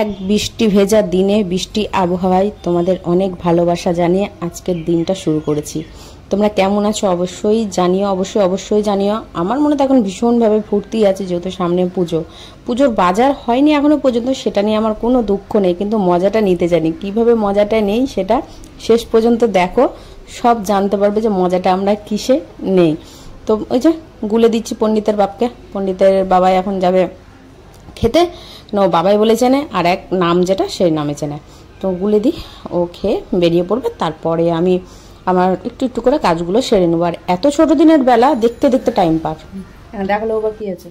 এক বৃষ্টি ভেজা দিনে বৃষ্টি আবহাওয়ায় তোমাদের অনেক ভালোবাসা জানিয়ে আজকের দিনটা শুরু করেছি। তোমরা কেমন আছো অবশ্যই জানিও, অবশ্যই জানিও। আমার মনে তো এখন ভীষণভাবে ফুর্তি আছে, যেহেতু সামনে পুজোর বাজার হয়নি এখনো পর্যন্ত, সেটা নিয়ে আমার কোনো দুঃখ নেই, কিন্তু মজাটা নিতে জানি। কিভাবে মজাটা নেই সেটা শেষ পর্যন্ত দেখো, সব জানতে পারবে যে মজাটা আমরা কিসে নেই। তো ওই যে গুলে দিচ্ছি পণ্ডিতের বাপকে, পণ্ডিতের বাবাই এখন যাবে খেতে, বাবাই বলে চেনে, আর এক নাম যেটা সেই নামে চেনে। তো গুলে দিই, ও খেয়ে বেরিয়ে পড়বে, তারপরে আমি আমার একটু একটু করে কাজগুলো সেরে নেবো। আর এত ছোট দিনের বেলা দেখতে দেখতে টাইম পার। দেখালো বা কি আছে,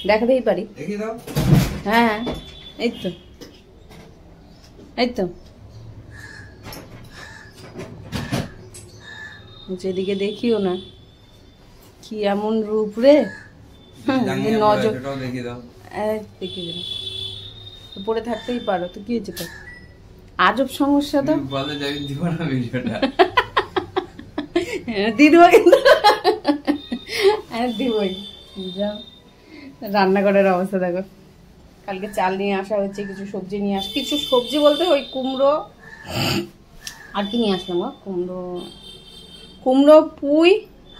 দেখাতেই পারি। হ্যাঁ এই তো এই তো যেদিকে দেখিও না, কি এমন রূপ রে, নজর দেখি পরে থাকতেই পারো তো, কি হয়েছে তো আজব সমস্যা। তো দিদিও কিন্তু দিবই। যাও, রান্নাঘরের অবস্থা দেখো। কালকে চাল নিয়ে আসা হয়েছে, কিছু সবজি নিয়ে কিছু সবজি বলতে ওই কুমড়ো, আর কি নিয়ে আসলাম গো, কুমড়ো পুঁই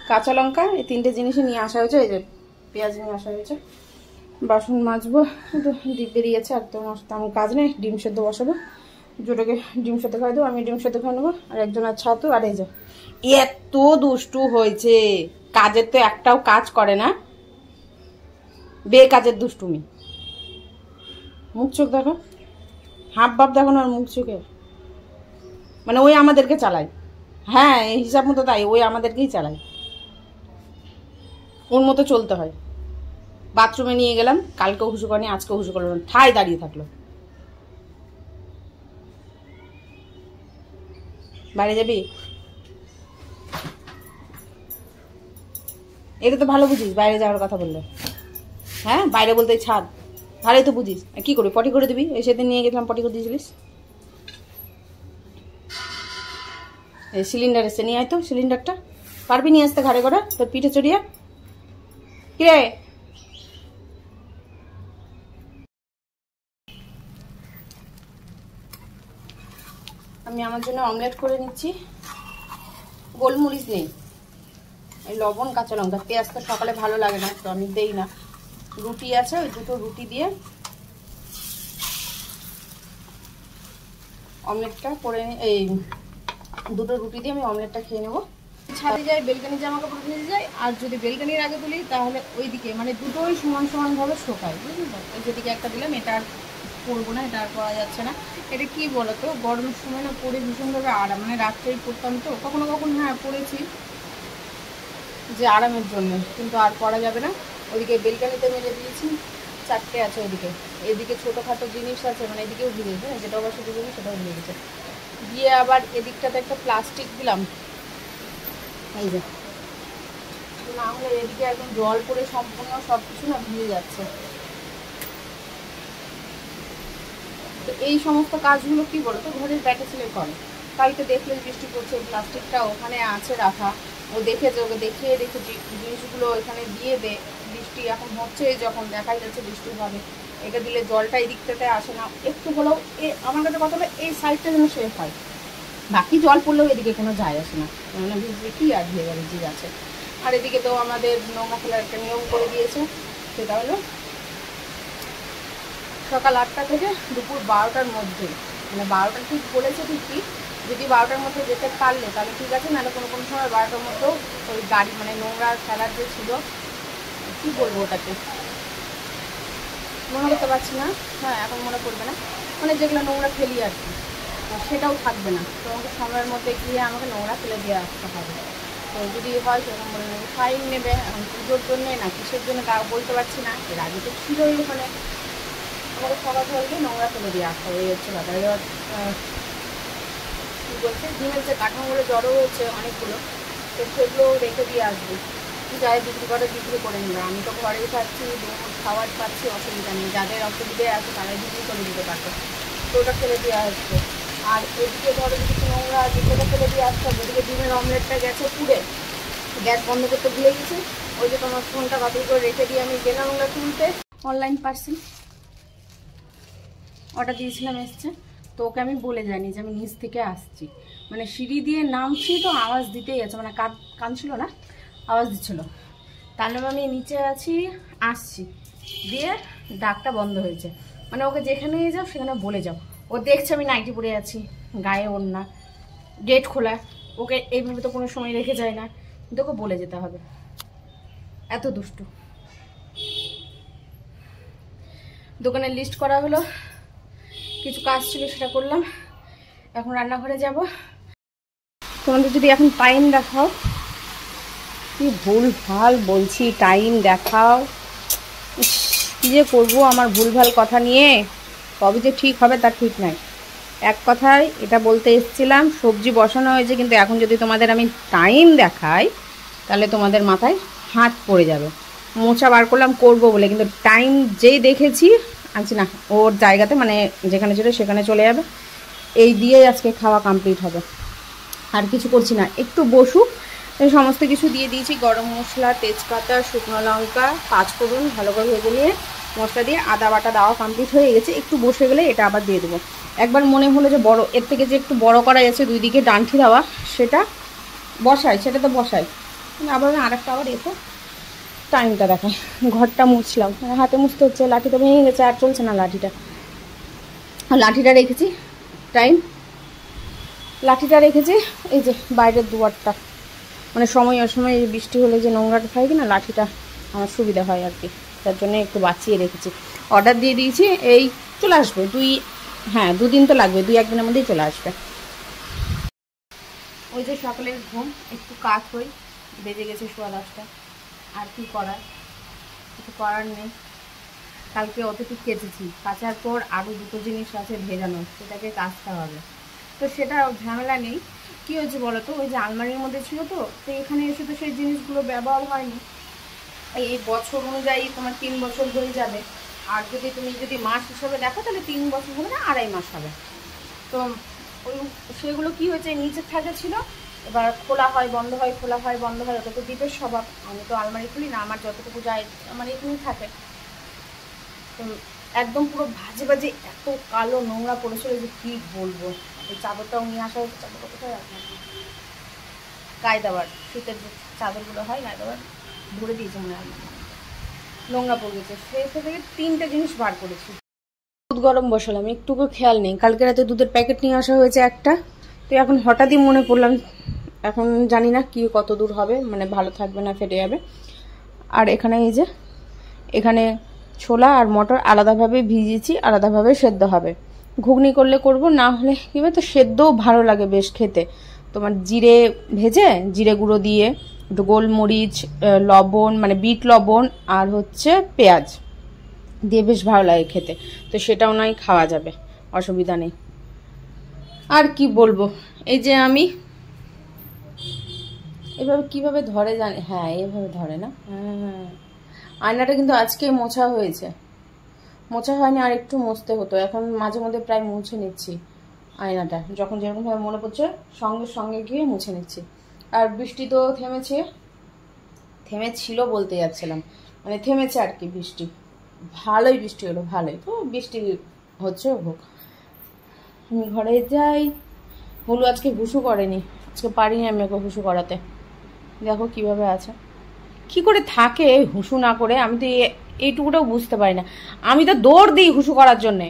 কাঁচা লঙ্কা, এই তিনটে জিনিসই নিয়ে আসা হয়েছে। এই যে পেঁয়াজ নিয়ে আসা হয়েছে। বাসন মাজবো, ডিপ বেরিয়েছে, আর তোমার তেমন কাজ নেই। ডিম সেদ্ধ বসাবো, জোটাকে ডিম সেদ্ধ খাই দেবো, আমি ডিম সেদ্ধ খাই নেবো, আর একজনের ছাতু। আর এই যে এত দুষ্টু হয়েছে, কাজের তো একটাও কাজ করে না, বেকাজের দুষ্টুমি। মুখ চোখ দেখো, হাব ভাব দেখো না, আর মুখ চোখে মানে ওই আমাদেরকে চালায়। হ্যাঁ এই হিসাব মতো তাই, ওই আমাদেরকেই চালায়, ওর মতো চলতে হয়। বাথরুমে নিয়ে গেলাম, কালকেও হুসু করেনি, আজকেও হুসু করলো না, ঠায় দাঁড়িয়ে থাকলো। বাইরে যাবি? এটা তো ভালো বুঝিস, বাইরে যাওয়ার কথা বললে। হ্যাঁ বাইরে বলতে ছাদ, ভালোই তো বুঝিস। কি করবি, পটি করে দিবি? এই সেদিন নিয়ে গেছিলাম, পটি করে দিয়েছিলিস। এই সিলিন্ডার এসে নিয়ে আয় তো, সিলিন্ডারটা পারবি নিয়ে আসতে ঘাড়ে করে, তোর পিঠে চড়িয়ে? কিরে আমি আমার জন্য অমলেট করে নিচ্ছি। গোলমরিচ নেই, এই লবণ কাঁচা লঙ্কা, পেঁয়াজ তো সকালে ভালো লাগে না, তো আমি দেই না। রুটি আছে, ওই দুটো রুটি দিয়ে অমলেটটা করে, এই দুটো রুটি দিয়ে আমি অমলেটটা খেয়ে নেবো। ছাদে যাই, বেলকানির জামা কাপড় তুলে যাই, আর যদি বেলকানির আগে তুলি তাহলে ওইদিকে মানে দুটোই সমান সমানভাবে শোকায়, বুঝলি তো। যেদিকে একটা দিলাম এটা আর পরবো না, এটা আর পরা যাচ্ছে না। এটা কি বলতো, গরমের সময় না পরে ভীষণভাবে আরাম, মানে রাত্রেই পরতাম তো, কখনো কখনো হ্যাঁ পরেছি যে আরামের জন্য, কিন্তু আর পরা যাবে না। ওইদিকে বেলকানিতে মেরে দিয়েছি, চারটে আছে ওইদিকে, এদিকে ছোটোখাটো জিনিস আছে, মানে এদিকেও ভিজেছে, যেটা অবশ্য ভিজেছে সেটাও ভিজে গেছে। দিয়ে আবার এদিকটাতে একটা প্লাস্টিক দিলাম, এই যে, না হলে এদিকে একদম জল পড়ে সম্পূর্ণ সব কিছু না ভিজে যাচ্ছে। তো এই সমস্ত কাজগুলো কি বলতো ঘরের ব্যাটা ছেলে করে। কালকে দেখলে বৃষ্টি পড়ছে, প্লাস্টিকটা ওখানে আছে রাখা, ও দেখেছে, ওকে দেখিয়ে রেখেছি জিনিসগুলো এখানে দিয়ে দে, বৃষ্টি এখন হচ্ছে যখন দেখাই যাচ্ছে বৃষ্টি হবে, এটা দিলে জলটা এই দিকটাতে আসে না একটু হলেও। আমার কাছে কথা হলো এই সাইডটা যেন সেফ হয়, বাকি জল পড়লেও এদিকে কোনো যায় আসে না, মানে ভিজবে কি আর ভিজে ভিজে যাচ্ছে। আর এদিকে তো আমাদের নোংরা ফেলার একটা নিয়ম করে দিয়েছে, সেটা হলো সকাল 8টা থেকে দুপুর 12টার মধ্যে, মানে 12টা ঠিক বলেছে ঠিকই, যদি 12টার মধ্যে যেতে পারলে তাহলে ঠিক আছে, নাহলে কোনো কোনো সময় 12টার মধ্যেও ওই গাড়ি মানে নোংরা ফেলার যে ছিল, কী বলবো ওটাকে মনে করতে পারছি না, হ্যাঁ এখন মনে পড়বে না, মানে যেগুলো নোংরা ফেলি আর কি, সেটাও থাকবে না। তো আমাকে সময়ের মধ্যে গিয়ে আমাকে নোংরা ফেলে দিয়ে আসতে হবে। তো যদি হয় সেরকম বলে নেবে, ফাইন নেবে। এখন পুজোর জন্যে না কিসের জন্য তা বলতে পারছি না, এর আগে তো ছিলই ওখানে, আমাকে সকাল সকালকে নোংরা ফেলে দিয়ে আসতে হবে, এই হচ্ছে ব্যাপার। এবার কী বলছে, ডিমের যে কাঠামোগুলো জড়ো হয়েছে অনেকগুলো, তো সেগুলো রেখে দিয়ে আসবো, যাই বিক্রি করে নেবে। আমি তো ঘরেই খাচ্ছি, খাওয়ার পাচ্ছি, অসুবিধা নেই, যাদের অসুবিধে আছে তারাই বিক্রি করে দিতে পারতো, তো ওটা ফেলে দিয়ে আসবে। আর এদিকে ধরো যদি নোংরা আছে সেটা ফেলে দিয়ে আসতে হবে। এদিকে ডিমের অমলেটটা গেছে পুড়ে, গ্যাস বন্ধ করতে ভুলে গেছি, ওই যে তোমার ফোনটা বাতিল করে রেখে দিয়ে আমি গেলাম ওগুলো তুলতে, অনলাইন পার্সেল। অর্ডার দিয়েছিলাম, এসছে। তো ওকে আমি বলে যাইনি যে আমি নিচ থেকে আসছি, মানে সিঁড়ি দিয়ে নামছি তো আওয়াজ দিতেই আছে, মানে কাঁদছিল না, আওয়াজ দিচ্ছিল। তাহলে আমি নিচে আছি, আসছি, দিয়ে ডাকটা বন্ধ হয়েছে। মানে ওকে যেখানে যাও সেখানে বলে যাও। ও দেখছে আমি নাইটি পরে আছি, গায়ে ওড়না, গেট খোলা, ওকে এইভাবে তো কোনো সময় রেখে যায় না, কিন্তু ওকে বলে যেতে হবে, এত দুষ্টু। দোকানের লিস্ট করা হলো, কিছু কাজ ছিল সেটা করলাম, এখন রান্নাঘরে যাব। তোমাদের যদি এখন টাইম দেখাও, কি ভুল ভাল বলছি, টাইম দেখাও, কি যে করবো আমার ভুলভাল কথা নিয়ে, কবে যে ঠিক হবে তার ঠিক নাই। এক কথায় এটা বলতে এসেছিলাম, সবজি বসানো হয়েছে, কিন্তু এখন যদি তোমাদের আমি টাইম দেখাই তাহলে তোমাদের মাথায় হাত পড়ে যাবে। মোচা বার করলাম করবো বলে, কিন্তু টাইম যেই দেখেছি আনছি না, ওর জায়গাতে মানে যেখানে ছিল সেখানে চলে যাবে। এই দিয়েই আজকে খাওয়া কমপ্লিট হবে, আর কিছু করছি না। একটু বসুক, সমস্ত কিছু দিয়ে দিয়েছি, গরম মশলা, তেজপাতা, শুকনো লঙ্কা, পাঁচফোড়ন, ভালো করে ভেজে নিয়ে মশলা দিয়ে আদা বাটা দেওয়া কমপ্লিট হয়ে গেছে। একটু বসে গেলে এটা আবার দিয়ে দেবো। একবার মনে হলো যে বড়, এর থেকে যে একটু বড় করা গেছে দুই দিকে ডান্ঠি দেওয়া, সেটা বসাই, সেটা তো বসাই, আবার আরেকটা আবার এসে টাইমটা দেখায়। ঘরটা মুছলাম, হাতে মুছতে হচ্ছে, লাঠিটা ভেঙে গেছে, আর চলছে না লাঠিটা। লাঠিটা রেখেছি, টাইম লাঠিটা রেখেছি এই যে বাইরের দুয়ারটা, মানে সময় অসময় বৃষ্টি হলে যে নোংরাটা থাকে না, লাঠিটা আমার সুবিধা হয় আর কি, তার জন্য একটু বাঁচিয়ে রেখেছি। অর্ডার দিয়ে দিয়েছি, এই চলে আসবে দুদিন তো লাগবে, 2-1 দিনের মধ্যেই চলে আসবে। ওই যে সকালের ঘুম, একটু কাজ হই, বেজে গেছে 10:15, আর কি করার, কিছু করার নেই। কালকে অতটুকু কেচেছি, কাচার পর আরও দুটো জিনিস আছে ভেজানো, সেটাকে কাচতে হবে, তো সেটা ঝামেলা নেই। কী হয়েছে বলো তো, ওই যে আলমারির মধ্যে ছিল, তো এখানে এসে তো সেই জিনিসগুলো ব্যবহার হয়নি। এই বছর অনুযায়ী তোমার 3 বছর হয়ে যাবে, আর তুমি যদি মাস হিসাবে দেখো তাহলে 3 বছর হবে না, 2.5 মাস হবে। তো ওই সেগুলো কি হয়েছে, নিচের থাকে ছিল, এবার খোলা হয় বন্ধ হয়, খোলা হয় বন্ধ হয়, ওটা তো দ্বীপের স্বভাব। আমি তো আলমারি খুলি না, আমার যতটুকু যায় আমার এখানেই থাকে। তো একদম পুরো ভাজে ভাজে এত কালো নোংরা পড়েছিল যে কি বলবো। এই চাদরটাও নিয়ে আসা হয়েছে, চাদরটা কোথায় রাখলাম, গায়ে দেওয়ার শীতের যে চাদরগুলো হয় গায়ে দেওয়ার, ধরে দিয়েছে মনে হয়, নোংরা পড়ে গেছে। সেই থেকে 3টে জিনিস বার করেছি। দুধ গরম বসালাম, একটুকু খেয়াল নেই, কালকে রাতে দুধের প্যাকেট নিয়ে আসা হয়েছে একটা, তো এখন হঠাৎই মনে পড়লাম, এখন জানি না কি কত দূর হবে, মানে ভালো থাকবে না ফেটে যাবে। আর এখানে এই যে এখানে ছোলা আর মটর আলাদাভাবে ভিজিয়েছি, আলাদাভাবে সেদ্ধ হবে, ঘুগনি করলে করব, না হলে কী হবে, তো সেদ্ধও ভালো লাগে বেশ খেতে। তোমার জিরে ভেজে জিরে গুঁড়ো দিয়ে একটু গোলমরিচ, লবণ মানে বিট লবণ আর হচ্ছে পেঁয়াজ দিয়ে বেশ ভালো লাগে খেতে, তো সেটাও নয় খাওয়া যাবে, অসুবিধা নেই। আর কি বলবো, এই যে আমি এভাবে কিভাবে ধরে জানি, হ্যাঁ এভাবে ধরে না, হ্যাঁ। আয়নাটা কিন্তু আজকে মোছা হয়েছে, মোছা হয়নি, আর একটু মুছতে হতো, এখন মাঝে মধ্যে প্রায় মুছে নিচ্ছি আয়নাটা, যখন যেরকমভাবে মনে পড়ছে সঙ্গে সঙ্গে গিয়ে মুছে নিচ্ছি। আর বৃষ্টি তো থেমেছিল বলতে যাচ্ছিলাম, মানে থেমেছে আর কি বৃষ্টি, ভালোই বৃষ্টি হলো, ভালোই তো বৃষ্টি হচ্ছে, হোক। আমি ঘরে যাই। বলু আজকে হুসু করেনি, আজকে পারিনি আমি ওকে হুসু করাতে, দেখো কিভাবে আছে, কি করে থাকে হুসু না করে, আমি তো এইটুকুটাও বুঝতে পারি না। আমি তো দৌড় দিই হুসু করার জন্যে,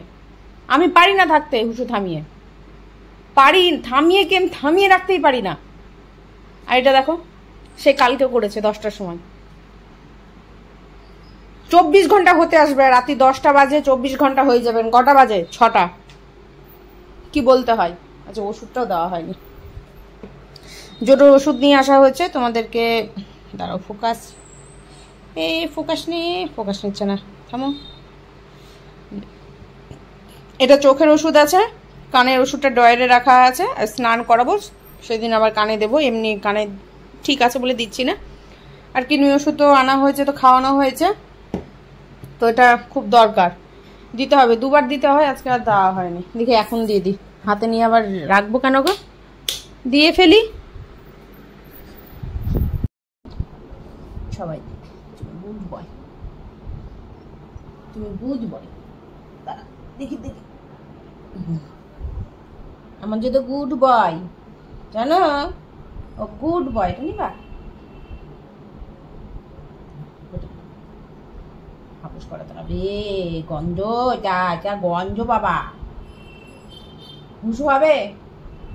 আমি পারি না থাকতে হুসু থামিয়ে, থামিয়ে রাখতেই পারি না। আর এটা দেখো, সে কালকে করেছে 10টার সময়, 24 ঘন্টা হতে আসবে, রাতে 10টা বাজে, 24 ঘন্টা হয়ে যাবেন, কটা বাজে 6টা, কি বলতে হয়। আচ্ছা ওষুধটাও দেওয়া হয়নি, জোটোর ওষুধ নিয়ে আসা হয়েছে তোমাদেরকে, দাঁড়াও ফোকাস নিচ্ছে না, থামো। এটা চোখের ওষুধ আছে, কানের ওষুধটা ড্রয়ারে রাখা আছে, আর স্নান করাবো সেদিন আবার কানে দেবো, এমনি কানে ঠিক আছে বলে দিচ্ছি না। আর কিডনি ওষুধ তো আনা হয়েছে, তো খাওয়ানো হয়েছে, তো এটা খুব দরকার দিতে হবে, 2বার দিতে হয়, আজকে আর দেওয়া হয়নি, দেখি এখন দিয়ে দিই, হাতে নিয়ে আবার রাখবো কেন গো, দিয়ে ফেলি। সবাই তুমি বুঝবই, দাঁড়া দেখি আমার যে তো গুড বয়, জানো, ও গুড বয়। এটা নিবা, হাপুস করাতে হবে। গন্ধ, এটা এটা গন্ধ বাবা। হুসু হবে,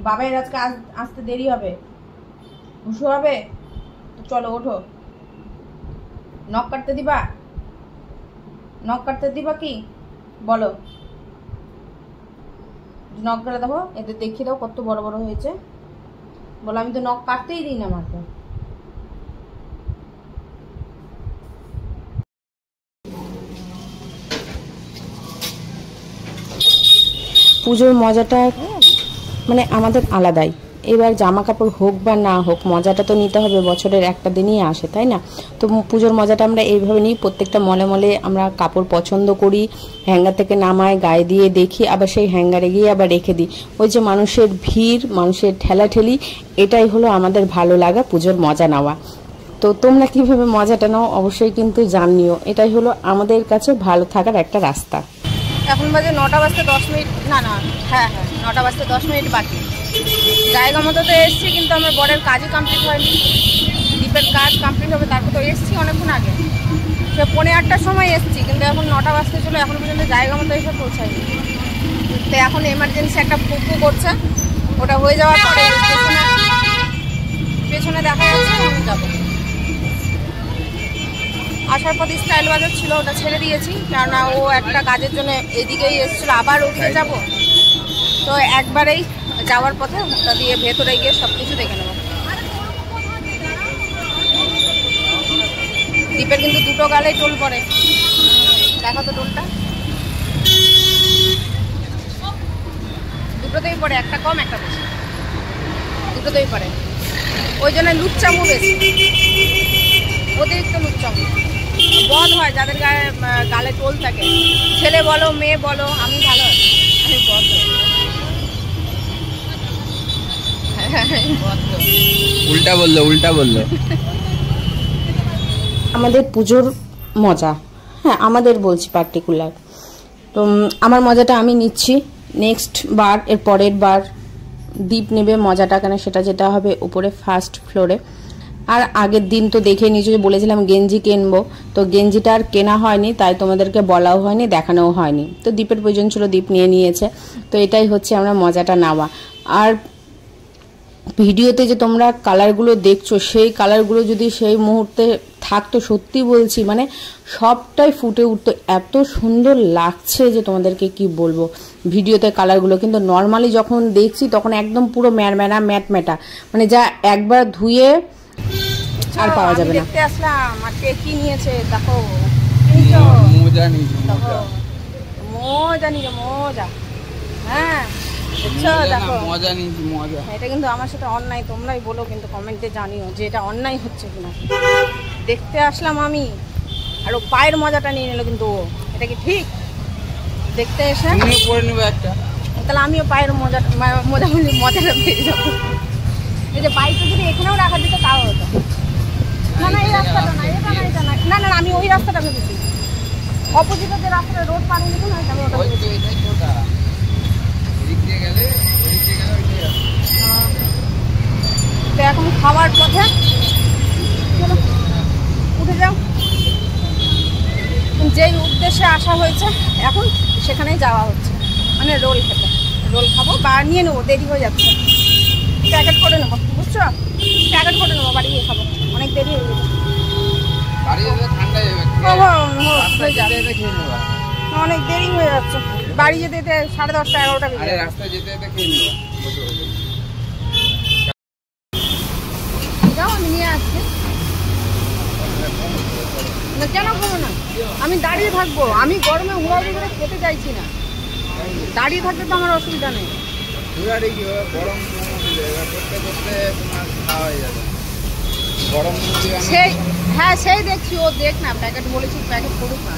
বাবার আজকে আসতে দেরি হবে। হুসু হবে তো চলো ওঠো। নখ কাটতে দিবা? নখ কাটতে দিবা কি বলো? নখ গেলে দেখো, এদের দেখিয়ে দাও কত বড় বড় হয়েছে। বলো আমি তো নখ কাটতেই দিই না আমাকে। পুজোর মজাটা মানে আমাদের আলাদাই। এবার জামা কাপড় হোক বা না হোক, মজাটা তো নিতে হবে, বছরের একটা দিনই আসে, তাই না? তো পুজোর মজাটা আমরা এইভাবে নিই। প্রত্যেকটা মলে মলে আমরা কাপড় পছন্দ করি, হ্যাঙ্গার থেকে নামাই, গায়ে দিয়ে দেখি, আবার সেই হ্যাঙ্গারে গিয়ে আবার রেখে দিই। ওই যে মানুষের ভিড়, মানুষের ঠেলাঠেলি, এটাই হলো আমাদের ভালো লাগা, পুজোর মজা নেওয়া। তো তোমরা কিভাবে মজাটা নাও অবশ্যই কিন্তু জানিও। এটাই হলো আমাদের কাছে ভালো থাকার একটা রাস্তা। এখন বাজে 9টা বাজতে 10 মিনিট, না না হ্যাঁ 9টা বাজতে 10 মিনিট বাকি। জায়গা মতো তো এসছি, কিন্তু আমার বরের কাজই কমপ্লিট হয়নি। দ্বীপের কাজ কমপ্লিট হবে, তারপর তো এসছি অনেকক্ষণ আগে। সে 8:45টার সময় এসছি, কিন্তু এখন 9টা বাজতে চলে, এখন পর্যন্ত জায়গা মতো এসে পৌঁছায়নি। তো এখন এমার্জেন্সি একটা পুকু করছে, ওটা হয়ে যাওয়ার পরে পেছনে দেখা যাচ্ছে আমি যাবো। আসার পথে স্টাইল বাজার ছিল, ওটা ছেড়ে দিয়েছি, কেননা ও একটা কাজের জন্য এদিকেই এসেছিল, আবার ওদিকে যাব। তো একবারেই যাওয়ার পথে ওটা দিয়ে ভেতরে গিয়ে সব কিছু দেখে নেব। দ্বীপের কিন্তু দুটো গালেই টোল পড়ে, দেখো তো টোলটা, দুটোতেই পড়ে, একটা কম একটা বেশি, দুটোতেই পড়ে। ওই জন্য লুচ্চামু বেশি, অতিরিক্ত লুচ্চামু বধ হয় যাদের গালে টোল থাকে। ছেলে বলো মেয়ে বলো, আমি ভালো আছি, আমি বধ। উল্টা বললো, উল্টা বললো। আমাদের পুজোর মজা, হ্যাঁ আমাদের বলছি পার্টিকুলার। তো আমার মজাটা আমি নিচ্ছি, নেক্সট বার এর পরের বার দ্বীপ নেবে মজাটা, কেন সেটা যেটা হবে উপরে ফার্স্ট ফ্লোরে। আর আগের দিন তো দেখে নিয়েছো যে বলেছিলাম গেঞ্জি কিনবো, তো গেঞ্জিটা আর কেনা হয়নি, তাই তোমাদেরকে বলাও হয়নি, দেখানোও হয়নি। তো দ্বীপের প্রয়োজন ছিল, দ্বীপ নিয়ে নিয়েছে। তো এটাই হচ্ছে আমরা মজাটা নেওয়া। আর ভিডিওতে যে তোমরা কালারগুলো দেখছো, সেই কালারগুলো যদি সেই মুহূর্তে থাকতো, সত্যি বলছি মানে সবটাই ফুটে উঠতো, এত সুন্দর লাগছে যে তোমাদেরকে কি বলবো। ভিডিওতে কালারগুলো কিন্তু নর্মালি যখন দেখছি তখন একদম পুরো ম্যাটম্যাটা ম্যাটম্যাটা, মানে যা একবার ধুয়ে আর পাওয়া যাবে না। দেখতে আসলাম আর কে কি নিয়েছে দেখো, মজা নিয়েছে, মজা নিয়ে মজা। হ্যাঁ দেখো মজা নিয়েছি, মজা। এটা কিন্তু আমার সাথে অন্যায়, তোমরাই বলো কিন্তু কমেন্টে জানিও যে এটা অন্যায় হচ্ছে কিনা। দেখতে আসলাম আমি, আর ও পায়ের মজাটা নিয়ে নিল, কিন্তু এটা কি ঠিক? দেখতে এসে পরে নেবো একটা, তাহলে আমিও পায়ের মজাটা পেয়ে যাবো। এই যে বাইকটা যদি এখানেও রাখা দিত তাও হতো। না না এই রাস্তাটা না, এটা না, এটা না, না না আমি ওই রাস্তাটা ভেবেছি, অপোজিটে যে রাস্তাটা রোড পার হয়ে গেছে না, আমি ওটা তো এখন খাওয়ার পথে উঠে যাও। যেই উদ্দেশ্যে আসা হয়েছে এখন সেখানেই যাওয়া হচ্ছে, মানে রোল খেতে। রোল খাবো বা নিয়ে নেবো, দেরি হয়ে যাচ্ছে, প্যাকেট করে নেবো, বুঝছো? প্যাকেট করে নেবো, বাড়ি গিয়ে খাবো, অনেক দেরি হয়ে গেছে। অনেক দেরি হয়ে যাচ্ছে, বাড়ি যেতে যেতে 10:30 11টা বেজে রাস্তায় যেতে যেতে খেয়ে নেবো। যাও আমি নিয়ে আসছি। কেন খাবো না? আমি দাঁড়িয়ে থাকবো, আমি গরমে হুড়াহুড়ি করে খেতে চাইছি না, দাঁড়িয়ে থাকতে তো আমার অসুবিধা নেই। গরম করতে করতে তোমার খাওয়া হয়ে যাবে। গরম সেই হ্যাঁ সেই দেখছি, ও দেখ না প্যাকেট বলেছি, প্যাকেট করুক না।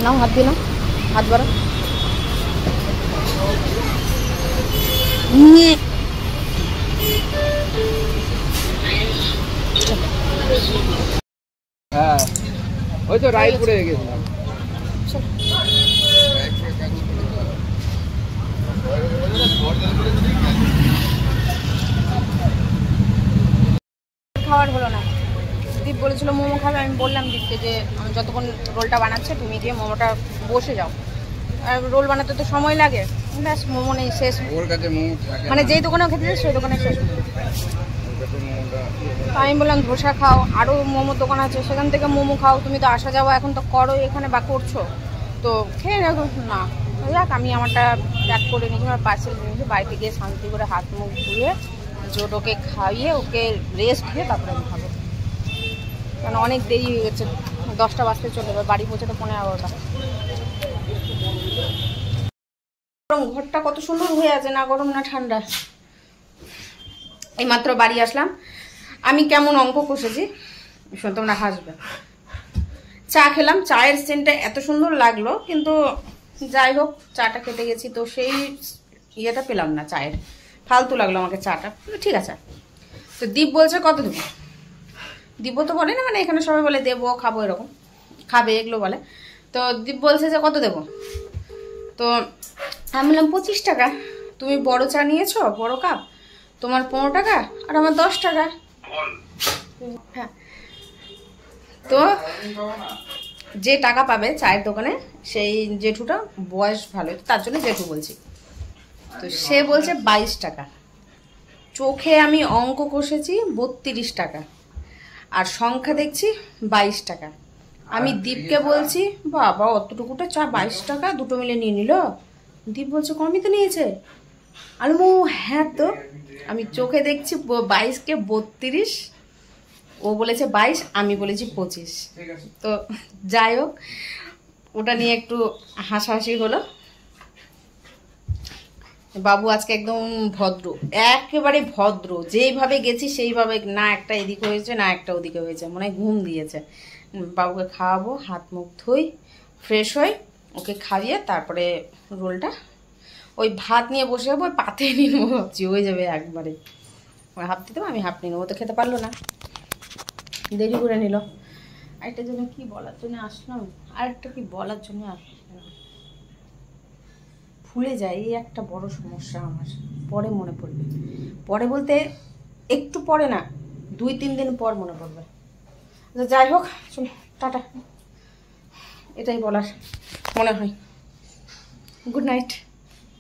নাও হাত দিয়ে নাও, হাত বাড়া। হ্যাঁ ওই তো রায়পুরে গেছিলাম। খাওয়ার হলো না। দীপ বলেছিল মোমো খাবে, আমি বললাম দীপকে যে আমি যতক্ষণ রোলটা বানাচ্ছে তুমি গিয়ে মোমোটা বসে যাও, আর রোল বানাতে তো সময় লাগে। ব্যাস মোমো নেই, শেষ। ওর কাছে মোমো থাকে মানে যেই দোকানেও খেতে যাই সেই দোকানে শেষ। তো আমি বললাম ধোসা খাও, আরও মোমোর দোকান আছে সেখান থেকে মোমো খাও, তুমি তো আসা যাওয়া এখন তো করো এখানে বা করছো, তো খেয়ে দেখো না। যাক আমি আমারটা প্যাক করে নিয়েছি, আমার পার্সেল নিয়েছি, বাড়িতে গিয়ে শান্তি করে হাত মুখ ধুয়ে জোটোকে খাইয়ে ওকে রেস্ট দিয়ে তারপরে আমি খাবো, কারণ অনেক দেরি হয়ে গেছে। 10টা বাজতে চলে যাবে, বাড়ি পৌঁছাতে 11:30। গরম, ঘরটা কত সুন্দর হয়ে আছে, না গরম না ঠান্ডা। এইমাত্র বাড়ি আসলাম। আমি কেমন অঙ্ক কষেছি তোমরা হাসবে। চা খেলাম, চায়ের সেন্টটা এত সুন্দর লাগলো, কিন্তু যাই হোক চাটা খেতে গেছি তো সেই ইয়েটা পেলাম না চায়ের, ফালতু লাগলো আমাকে চাটা। ঠিক আছে, তো দীপ বলছে কত দেবো, দিব তো বলে না, মানে এখানে সবাই বলে দেবো খাবো, এরকম খাবে এগুলো বলে। তো দীপ বলছে যে কত দেবো, তো আমি বললাম 25 টাকা। তুমি বড় চা নিয়েছো, বড় কাপ, তোমার 15 টাকা আর আমার 10 টাকা। হ্যাঁ, তো যে টাকা পাবে চায়ের দোকানে সেই জেঠুটা বয়স ভালো, তার জন্য জেঠু বলছি। তো সে বলছে 22 টাকা। চোখে আমি অঙ্ক কষেছি 32 টাকা, আর সংখ্যা দেখছি 22 টাকা। আমি দীপকে বলছি বাবা অতটুকুটা চা 22 টাকা, দুটো মিলে নিয়ে নিল। দীপ বলছে কমই তো নিয়েছে। আলমু হ্যাঁ, তো আমি চোখে দেখছি 22কে 32, ও বলেছে 22, আমি বলেছি 25। তো যাই হোক, ওটা নিয়ে একটু হাসাহাসি হলো। বাবু আজকে একদম ভদ্র, একেবারে ভদ্র, যেইভাবে গেছি সেইভাবে, না একটা এদিক হয়েছে না একটা ওদিকে হয়েছে, মনে হয় ঘুম দিয়েছে। বাবুকে খাওয়াবো, হাত মুখ ধুই, ফ্রেশ হই, ওকে খাইয়ে তারপরে রোলটা ওই ভাত নিয়ে বসে যাবো, ওই পাতে নিয়ে নেবো ভাবছি, হয়ে যাবে একবারে। হাফ দিতে আমি হাফ নিয়ে নেবো, তো খেতে পারলো না, দেরি করে নিল। আরেকটা জন্য কি বলার জন্য আসলাম, আরেকটা কি বলার জন্য আসলাম, ভুলে যাই, এই একটা বড় সমস্যা আমার। পরে মনে পড়বে, পরে বলতে একটু পরে না, 2-3 দিন পর মনে পড়বে। যাই হোক চলো টাটা, এটাই বলার মনে হয়। Good night.